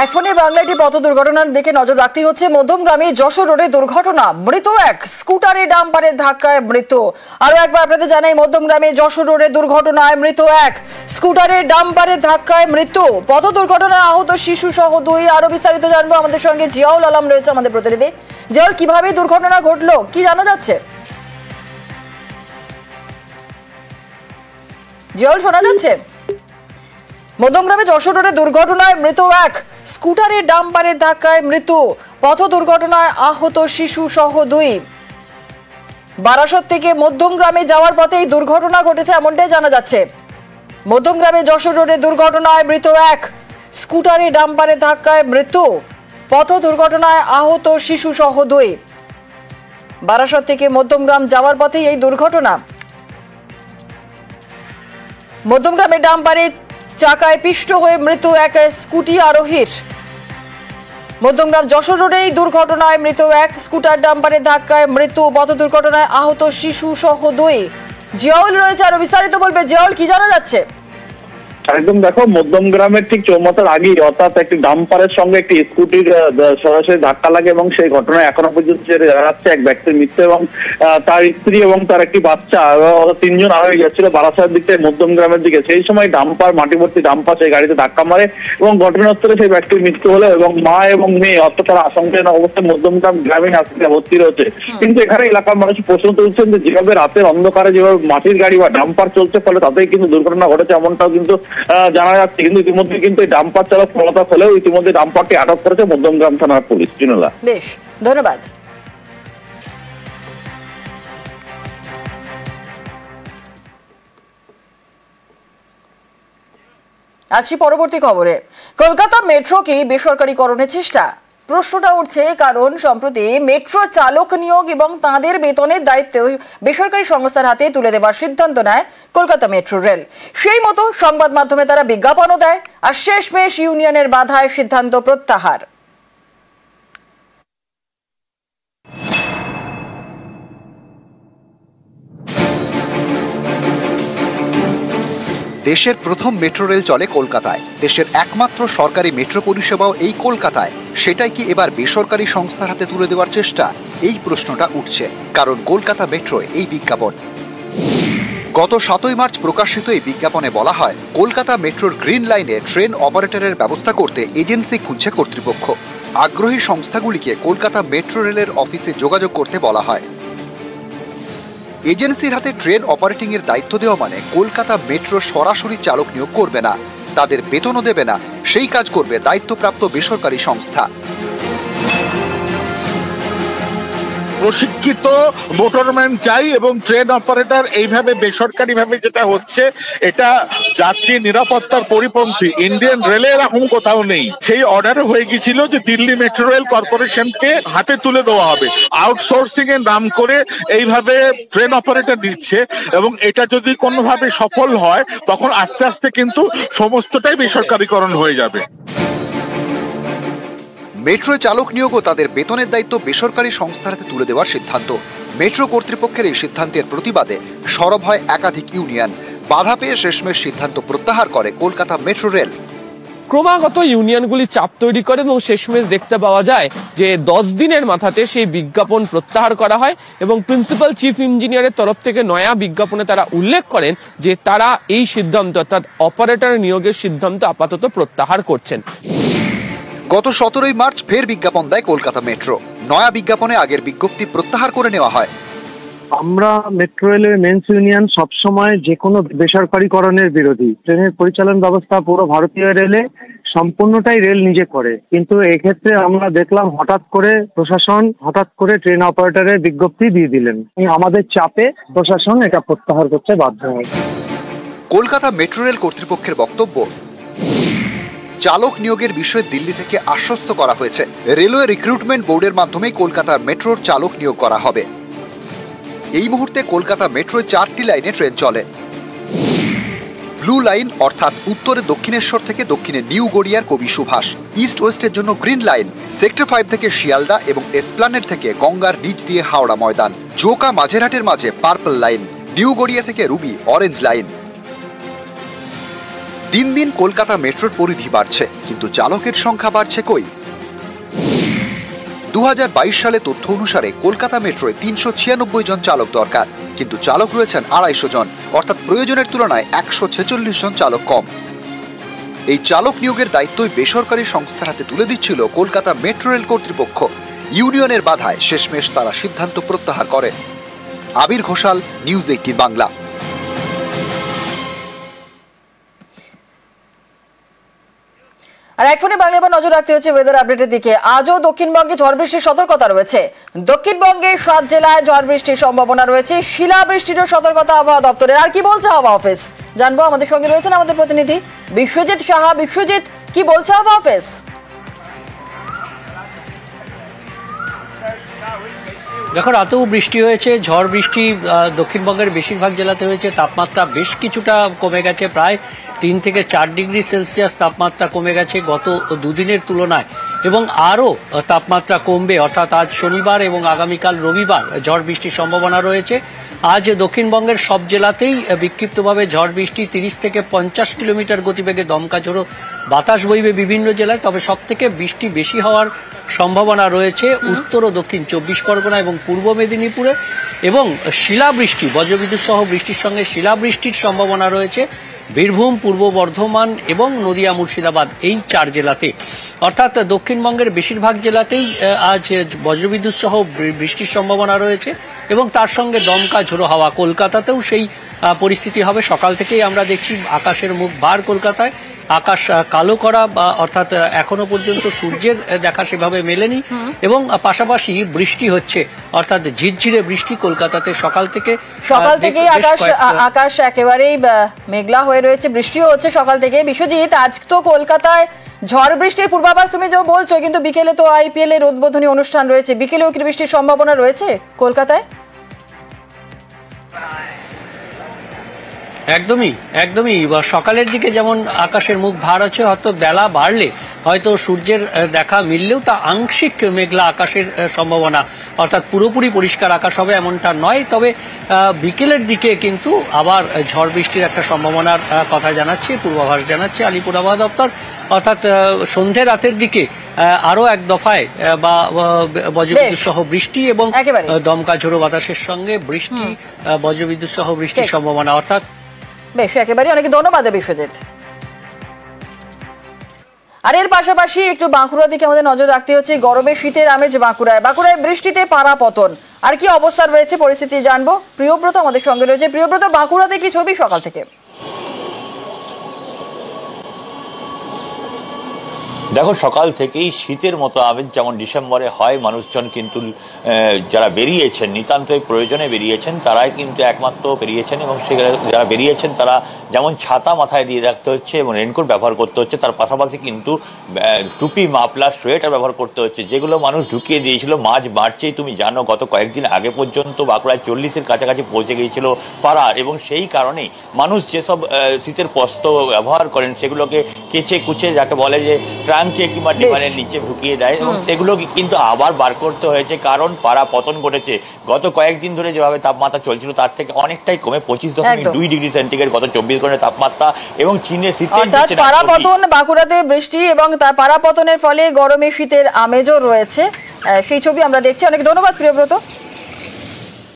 এক ফোনে বাংলাটি পথ দুর্ঘটনার দিকে নজর রাখতে হচ্ছে। মধ্যমগ্রামে যশোর রোডে দুর্ঘটনা, মৃত এক, স্কুটারে ডাম্পারের ধাক্কায় মৃত্যু। আরো একবার আপনাদের জানাই, মধ্যমগ্রামে যশোর রোডে দুর্ঘটনায় মৃত এক, স্কুটারে ডাম্পারের ধাক্কায় মৃত্যু। পথ দুর্ঘটনায় আহত শিশু সহ 2। আরো বিস্তারিত জানবো, আমাদের সঙ্গে জিয়াউল আলম রয়েছে আমাদের প্রতিনিধি। জিয়াউল, কিভাবে দুর্ঘটনা ঘটলো, কি জানা যাচ্ছে? জিয়াউল, শোনা যাচ্ছে? মধ্যমগ্রামে যশোর রোডে দুর্ঘটনায় মৃত এক, স্কুটারে ডাম্পারের ধাক্কায় মৃত্যু। পথ দুর্ঘটনায় আহত শিশু সহ 2। বারাসত থেকে মধ্যমগ্রামে যাওয়ার পথে এই দুর্ঘটনা ঘটেছে এমনটাই জানা যাচ্ছে। মধ্যমগ্রামে যশোর রোডে দুর্ঘটনায় মৃত এক, স্কুটারে ডাম্পারের ধাক্কায় মৃত্যু। পথ দুর্ঘটনায় আহত শিশু সহ 2। বারাসত থেকে মধ্যমগ্রাম যাওয়ার পথে এই দুর্ঘটনা। মধ্যমগ্রামে ডাম্পারে চাকায় পিষ্ট হয়ে মৃত্যু এক স্কুটি আরোহীর। মধ্যমগ্রাম যশোর রোডে এই দুর্ঘটনায় মৃত এক, স্কুটার ডাম্পারের ধাক্কায় মৃত্যু। পথ দুর্ঘটনায় আহত শিশু সহ 2। জিয়াউল রয়েছে, আরো বিস্তারিত বলবে। জিয়াউল, কি জানা যাচ্ছে? একদম দেখো, মধ্যমগ্রামের ঠিক চৌমাথার আগেই অর্থাৎ একটি ডাম্পারের সঙ্গে একটি স্কুটির সরাসরি ধাক্কা লাগে এবং সেই ঘটনায় এখনো পর্যন্ত জানা যাচ্ছে এক ব্যক্তির মৃত্যু এবং তার স্ত্রী এবং তার একটি বাচ্চা, 3 জন আরোহী যাচ্ছিল বারাসাতের দিক থেকে মধ্যমগ্রামের দিকে। সেই সময় ডাম্পার, মাটিভর্তি ডাম্পার সেই গাড়িতে ধাক্কা মারে এবং ঘটনাস্থলে সেই ব্যক্তির মৃত্যু হলো এবং মা এবং মেয়ে অর্থাৎ তারা আশঙ্কাজনক অবস্থায় মধ্যমগ্রাম গ্রামীণ হাসপাতালে ভর্তি রয়েছে। কিন্তু এখানে এলাকার মানুষ প্রশ্ন তুলছেন যে যেভাবে রাতের অন্ধকারে যেভাবে মাটির গাড়ি বা ডাম্পার চলছে, ফলে তাতেই কিন্তু দুর্ঘটনা ঘটেছে এমনটাও কিন্তু জানা যাচ্ছে। কিন্তু ইতিমধ্যে কিন্তু এই ডাম্পার চালক পলাতক হলেও ইতিমধ্যে ডাম্পারটি আটক করেছে মধ্যমগ্রাম থানার পুলিশ। চিনলা, বেশ, ধন্যবাদ। আসছি পরবর্তী খবরে। কলকাতা মেট্রো কি বেসরকারীকরণের চেষ্টা? প্রশ্নটা উঠছে কারণ সম্প্রতি মেট্রো চালক নিয়োগ এবং তাঁদের বেতনের দায়িত্ব বেসরকারি সংস্থার হাতে তুলে দেওয়ার সিদ্ধান্ত নেয় কলকাতা মেট্রো রেল। সেই মতো সংবাদ মাধ্যমে তারা বিজ্ঞাপনও দেয়, আর শেষমেশ ইউনিয়নের বাধায় সিদ্ধান্ত প্রত্যাহার। দেশের প্রথম মেট্রো রেল চলে কলকাতায়। দেশের একমাত্র সরকারি মেট্রো পরিষেবাও এই কলকাতায়। সেটাই কি এবার বেসরকারি সংস্থার হাতে তুলে দেওয়ার চেষ্টা? এই প্রশ্নটা উঠছে কারণ কলকাতা মেট্রোয় এই বিজ্ঞাপন। গত 7 মার্চ প্রকাশিত এই বিজ্ঞাপনে বলা হয়, কলকাতা মেট্রোর গ্রিন লাইনে ট্রেন অপারেটরের ব্যবস্থা করতে এজেন্সি খুঁজছে কর্তৃপক্ষ। আগ্রহী সংস্থাগুলিকে কলকাতা মেট্রো রেলের অফিসে যোগাযোগ করতে বলা হয়। এজেন্সির হাতে ট্রেন অপারেটিং এর দায়িত্ব দেওয়া মানে কলকাতা মেট্রো সরাসরি চালক নিয়োগ করবে না, তাদের বেতনও দেবে না, সেই কাজ করবে দায়িত্বপ্রাপ্ত বেসরকারি সংস্থা। প্রশিক্ষিত মোটরম্যান চাই এবং ট্রেন অপারেটর এইভাবে বেসরকারি ভাবে যেটা হচ্ছে, এটা যাত্রী নিরাপত্তার পরিপন্থী। ইন্ডিয়ান রেলে এরকম কোথাও নেই। সেই অর্ডার হয়ে গিয়েছিল যে দিল্লি মেট্রো রেল কর্পোরেশনকে হাতে তুলে দেওয়া হবে। আউটসোর্সিং এর নাম করে এইভাবে ট্রেন অপারেটর নিচ্ছে এবং এটা যদি কোনোভাবে সফল হয় তখন আস্তে আস্তে কিন্তু সমস্তটাই বেসরকারীকরণ হয়ে যাবে। মেট্রো চালক নিয়োগ ও তাদের বেতনের দায়িত্ব বেসরকারি সংস্থার হাতে তুলে দেওয়ার সিদ্ধান্ত। মেট্রো কর্তৃপক্ষের এই সিদ্ধান্তের প্রতিবাদে সরব হয় একাধিক ইউনিয়ন। বাধা পেয়ে শেষমেশ সিদ্ধান্ত প্রত্যাহার করে কলকাতা মেট্রো রেল। ক্রমাগত ইউনিয়নগুলি চাপ তৈরি করে এবং শেষমেশ দেখতে পাওয়া যায় যে 10 দিনের মাথাতে সেই বিজ্ঞাপন প্রত্যাহার করা হয় এবং প্রিন্সিপাল চিফ ইঞ্জিনিয়ারের তরফ থেকে নয়া বিজ্ঞাপনে তারা উল্লেখ করেন যে তারা এই সিদ্ধান্ত অর্থাৎ অপারেটর নিয়োগের সিদ্ধান্ত আপাতত প্রত্যাহার করছেন। গত 17 মার্চ ফের বিজ্ঞাপন দেয় কলকাতা মেট্রো। নয়া বিজ্ঞাপনে আগের বিজ্ঞপ্তি প্রত্যাহার করে নেওয়া হয়। আমরা মেট্রো রেলের মেন্স ইউনিয়ন সবসময় যে কোনো বেসরকারীকরণের বিরোধী। ট্রেনের পরিচালন ব্যবস্থা পুরো ভারতীয় রেলে সম্পূর্ণটাই রেল নিজে করে, কিন্তু এক্ষেত্রে আমরা দেখলাম হঠাৎ করে প্রশাসন ট্রেন অপারেটরের বিজ্ঞপ্তি দিয়ে দিলেন। আমাদের চাপে প্রশাসন এটা প্রত্যাহার করতে বাধ্য হয়। কলকাতা মেট্রো রেল কর্তৃপক্ষের বক্তব্য, চালক নিয়োগের বিষয়ে দিল্লি থেকে আশ্বস্ত করা হয়েছে। রেলওয়ে রিক্রুটমেন্ট বোর্ডের মাধ্যমে কলকাতা মেট্রোর চালক নিয়োগ করা হবে। এই মুহূর্তে কলকাতা মেট্রোয় 4টি লাইনে ট্রেন চলে। ব্লু লাইন অর্থাৎ উত্তরে দক্ষিণেশ্বর থেকে দক্ষিণে নিউ গড়িয়ার কবি সুভাষ, ইস্ট ওয়েস্টের জন্য গ্রিন লাইন, সেক্টর 5 থেকে শিয়ালদা এবং এসপ্লানেড থেকে গঙ্গার নিচ দিয়ে হাওড়া ময়দান, জোকা মাঝেরহাটের মাঝে পার্পল লাইন, নিউ গড়িয়া থেকে রুবি অরেঞ্জ লাইন। দিন দিন কলকাতা মেট্রোর পরিধি বাড়ছে, কিন্তু চালকের সংখ্যা বাড়ছে কই? 2022 সালে তথ্য অনুসারে কলকাতা মেট্রোয় 396 জন চালক দরকার, কিন্তু চালক রয়েছেন 250 জন, অর্থাৎ প্রয়োজনের তুলনায় 146 জন চালক কম। এই চালক নিয়োগের দায়িত্বই বেসরকারি সংস্থার হাতে তুলে দিচ্ছিল কলকাতা মেট্রো রেল কর্তৃপক্ষ। ইউনিয়নের বাধায় শেষমেশ তারা সিদ্ধান্ত প্রত্যাহার করে। আবির ঘোষাল, নিউজ 18 বাংলা। আর এখনই বাংলা এবার নজর রাখতে হচ্ছে ওয়েদার আপডেটের দিকে। আজও দক্ষিণবঙ্গে ঝড় বৃষ্টির সতর্কতা রয়েছে। দক্ষিণবঙ্গে 7 জেলায় ঝড় বৃষ্টির সম্ভাবনা রয়েছে। শিলাবৃষ্টিরও সতর্কতা আবহাওয়া দপ্তরের। আর কি বলছে আবহাওয়া অফিস জানবো, আমাদের সঙ্গে রয়েছেন আমাদের প্রতিনিধি বিশ্বজিৎ সাহা। বিশ্বজিৎ, কি বলছে আবহাওয়া অফিস? দেখো, রাতেও বৃষ্টি হয়েছে, ঝড় বৃষ্টি দক্ষিণবঙ্গের বেশিরভাগ জেলাতে হয়েছে। তাপমাত্রা বেশ কিছুটা কমে গেছে, প্রায় 3 থেকে 4 ডিগ্রি সেলসিয়াস তাপমাত্রা কমে গেছে গত দুদিনের তুলনায়, এবং আরও তাপমাত্রা কমবে, অর্থাৎ আজ শনিবার এবং আগামীকাল রবিবার ঝড় বৃষ্টির সম্ভাবনা রয়েছে। আজ দক্ষিণবঙ্গের সব জেলাতেই বিক্ষিপ্তভাবে ঝড় বৃষ্টি, 30 থেকে 50 কিলোমিটার গতিবেগে দমকা ঝোড়ো বাতাস বইবে বিভিন্ন জেলায়। তবে সব থেকে বৃষ্টি বেশি হওয়ার সম্ভাবনা রয়েছে উত্তর ও দক্ষিণ 24 পরগনা এবং পূর্ব মেদিনীপুরে, এবং শিলাবৃষ্টি, বজ্রবিদ্যুৎ সহ বৃষ্টির সঙ্গে শিলাবৃষ্টির সম্ভাবনা রয়েছে বীরভূম, পূর্ব বর্ধমান এবং নদিয়া, মুর্শিদাবাদ, এই 4 জেলাতে। অর্থাৎ দক্ষিণবঙ্গের বেশিরভাগ জেলাতেই আজ বজ্রবিদ্যুৎ সহ বৃষ্টির সম্ভাবনা রয়েছে, এবং তার সঙ্গে দমকা ঝোড়ো হাওয়া। কলকাতাতেও সেই পরিস্থিতি হবে। সকাল থেকেই আমরা দেখছি আকাশের মুখ ভার কলকাতায়, আকাশ কালো করা, অর্থাৎ এখনো পর্যন্ত সূর্যের দেখা সেভাবে মেলেনি, এবং পাশাপাশি বৃষ্টি হচ্ছে, অর্থাৎ ঝিরঝিরে বৃষ্টি কলকাতাতে সকাল থেকেই আকাশ একেবারেই মেঘলা হয়ে রয়েছে, বৃষ্টিও হচ্ছে সকাল থেকে। বিশ্বজিৎ, আজ তো কলকাতায় ঝড় বৃষ্টির পূর্বাভাস তুমি যে বলছো, কিন্তু বিকেলে তো আইপিএল এর উদ্বোধনী অনুষ্ঠান রয়েছে, বিকেলেও কি বৃষ্টির সম্ভাবনা রয়েছে কলকাতায়? একদমই সকালের দিকে যেমন আকাশের মুখ ভার আছে, হয়তো বেলা বাড়লে হয়তো সূর্যের দেখা মিললেও তা আংশিক মেঘলা আকাশের সম্ভাবনা, অর্থাৎ পুরোপুরি পরিষ্কার আকাশ হবে এমনটা নয়। তবে বিকেলের দিকে কিন্তু আবার ঝড় বৃষ্টির একটা সম্ভাবনার কথা জানাচ্ছে, পূর্বাভাস জানাচ্ছে আলিপুর আবহাওয়া দপ্তর। অর্থাৎ সন্ধে রাতের দিকে আরো এক দফায় বা বজ্রবিদ্যুৎ সহ বৃষ্টি এবং দমকা ঝোড়ো বাতাসের সঙ্গে বৃষ্টি, বজ্রবিদ্যুৎ সহ বৃষ্টির সম্ভাবনা। অর্থাৎ বেশ, একেবারে অনেক ধন্যবাদ বিশ্বজিৎ। আর এর পাশাপাশি একটু বাঁকুড়ার দিকে আমাদের নজর রাখতে হচ্ছে। গরমে শীতের আমেজ বাঁকুড়ায় বৃষ্টিতে পাড়া পতন। আর কি অবস্থা রয়েছে পরিস্থিতি জানবো, প্রিয়ব্রত আমাদের সঙ্গে রয়েছে। প্রিয়ব্রত, বাঁকুড়াতে কি ছবি সকাল থেকে? দেখো, সকাল থেকেই শীতের মতো আমেজ যেমন ডিসেম্বরে হয়, মানুষজন কিন্তু যারা বেরিয়েছেন নিতান্তই প্রয়োজনে বেরিয়েছেন তারাই কিন্তু একমাত্র বেরিয়েছেন, এবং যারা বেরিয়েছেন তারা যেমন ছাতা মাথায় দিয়ে রাখতে হচ্ছে এবং রেনকোট ব্যবহার করতে হচ্ছে, তার পাশাপাশি কিন্তু টুপি, মাফলার, সোয়েটার ব্যবহার করতে হচ্ছে, যেগুলো মানুষ ঢুকিয়ে দিয়েছিল মাঝ মার্চেই। তুমি জানো গত কয়েকদিন আগে পর্যন্ত বাঁকুড়ায় 40-এর কাছাকাছি পৌঁছে গিয়েছিল পাড়া, এবং সেই কারণেই মানুষ যেসব শীতের বস্ত্র ব্যবহার করেন সেগুলোকে কেচে কুচে, যাকে বলে যে ট্রাঙ্কে কিংবা ডিমানের নিচে ঢুকিয়ে দেয়, এবং সেগুলো কিন্তু আবার বার করতে হয়েছে, কারণ পাড়া পতন ঘটেছে। গত কয়েকদিন ধরে যেভাবে তাপমাত্রা চলছিল তার থেকে অনেকটাই কমে 25.2 ডিগ্রি সেন্টিগ্রেড গত 24 ঘন্টার তাপমাত্রা, এবং চীনে শীতের পাড়া পতন, বাঁকুড়াতে বৃষ্টি এবং তার পাড়া পতনের ফলে গরমে শীতের আমেজও রয়েছে, সেই ছবি আমরা দেখছি। অনেক ধন্যবাদ প্রিয়ব্রত।